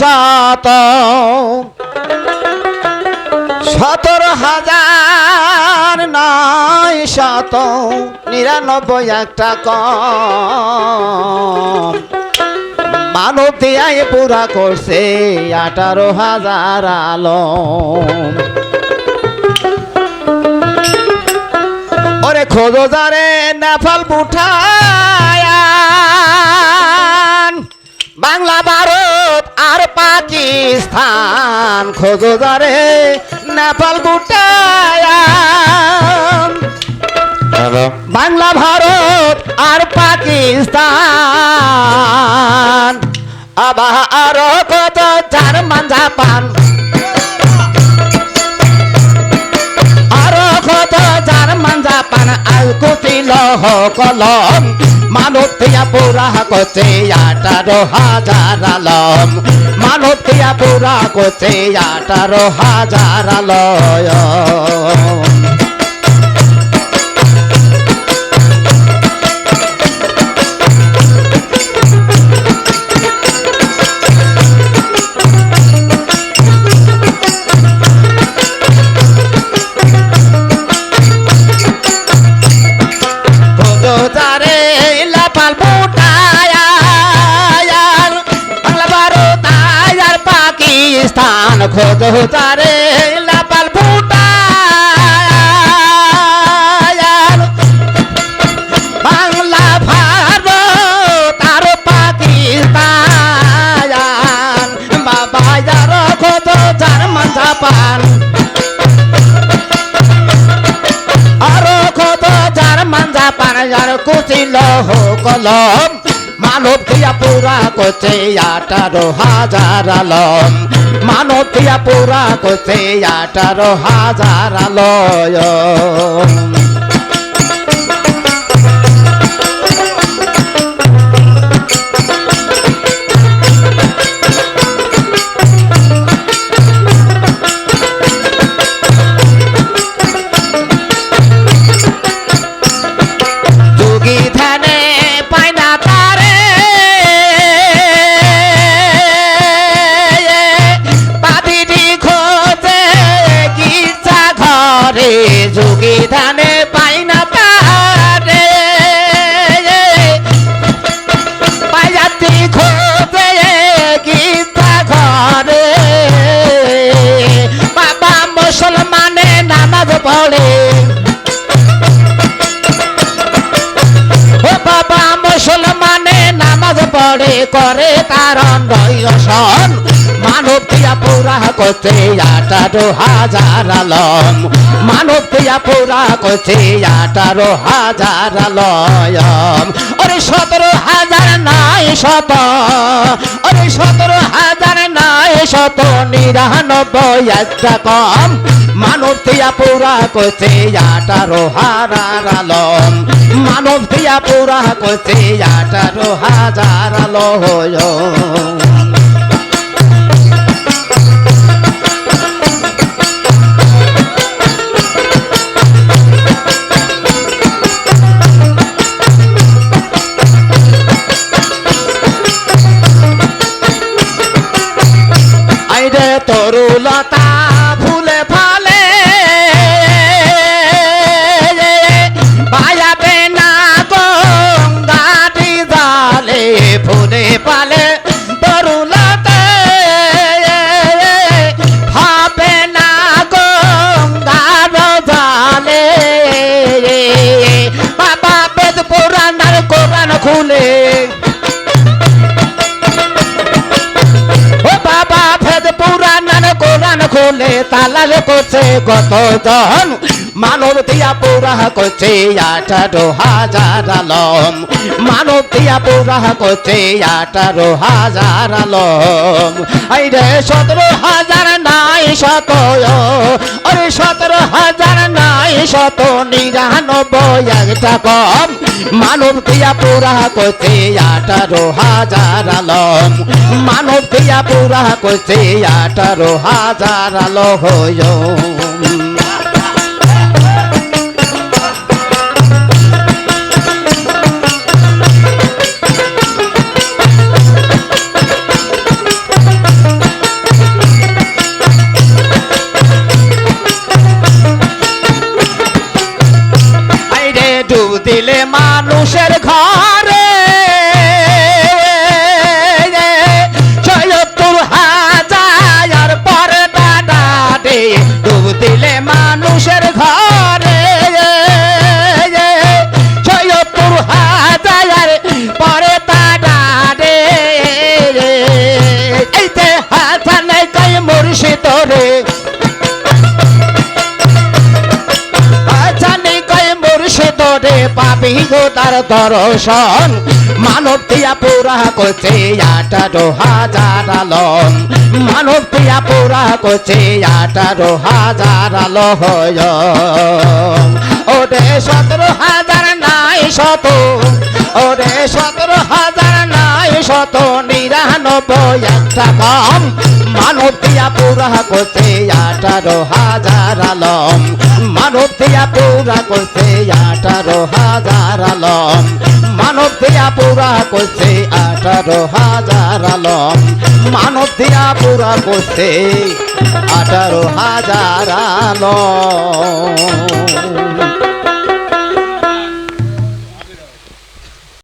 শত 17,999 একটা কম মানব দিয়াই পুরা করছে 18,000 আলম ওরে খোঁজো যারে নেপাল ভুটান বাংলা ভারত আর পাকিস্তান খোঁজো যারে নেপাল ভুটান বাংলা ভারত আর পাকিস্তান আবার আরো কত জার্মান জাপান আরো কত জার্মান জাপান আল কুচিল কলম মানব দিয়া পুরা করছে 18,000 আলম মানব দিয়া পুরা করছে 18,000 আলম পাকিস্তান খোঁজো তারে নেপাল ভুটান বাংলা ভারত আর পাকিস্তান বাবা যার খোঁজো জার্মান জাপান আরো খোঁজো জার্মান জাপান যার কুচিল কলম মানব দিয়া পুরা করছে 18,000 আলম মানব দিয়া পুরা করছে 18,000 আলম যোগী ধ্যানে পায় না তারে পাদিরি খোঁজে গির্জা ঘরে যোগী ধ্যানে পায় না তারে পায়াতি খোঁজে গির্জা ঘরে বাবা মুসলমানে নামাজ পড়ে বাবা মুসলমানে নামাজ পড়ে করে কারণ রয়সন মানব দিয়া পুরা করছে 18,000 আলম মানব দিয়া পুরা করছে 18,000 আলম ওরে 17,900 ওরে 17,999 একটা কম মানব দিয়া পুরা করছে 18,000 আলম মানব দিয়া পুরা করছে 18,000 আলম আইরে তরুলতা ফুলে ফালে বায়াবে না গঙ্গাটি জালে ফুলে পালে তরুলতা হবে না গঙ্গার জালে বাবা বেদ পুরাণ আর কোরআন খুলে খুলে তালাল করছে কতজন মানব দিয়া পুরা করছে 18,000 আলম মানব দিয়া পুরা করছে 18,000 আলম আইরে 17,900 আরে 17,999 একটা কম মানব দিয়া পুরা করছে 18,000 আলম মানব দিয়া পুরা করছে 18,000 আলম পাপি তার দর্শন মানব দিয়া পুরা করছে 18,000 আলম মানব দিয়া পুরা করছে 18,000 আলম ওরে 17,000 নাই শত ওরে 17,000 নাই শত 99 একটা কম মানব দিয়া পুরা করছে 18,000 আলম মানব দিয়া পুরা করছে 18,000 আলম মানব দিয়া পুরা করছে 18,000 আলম মানব দিয়া পুরা করছে 18,000 আলম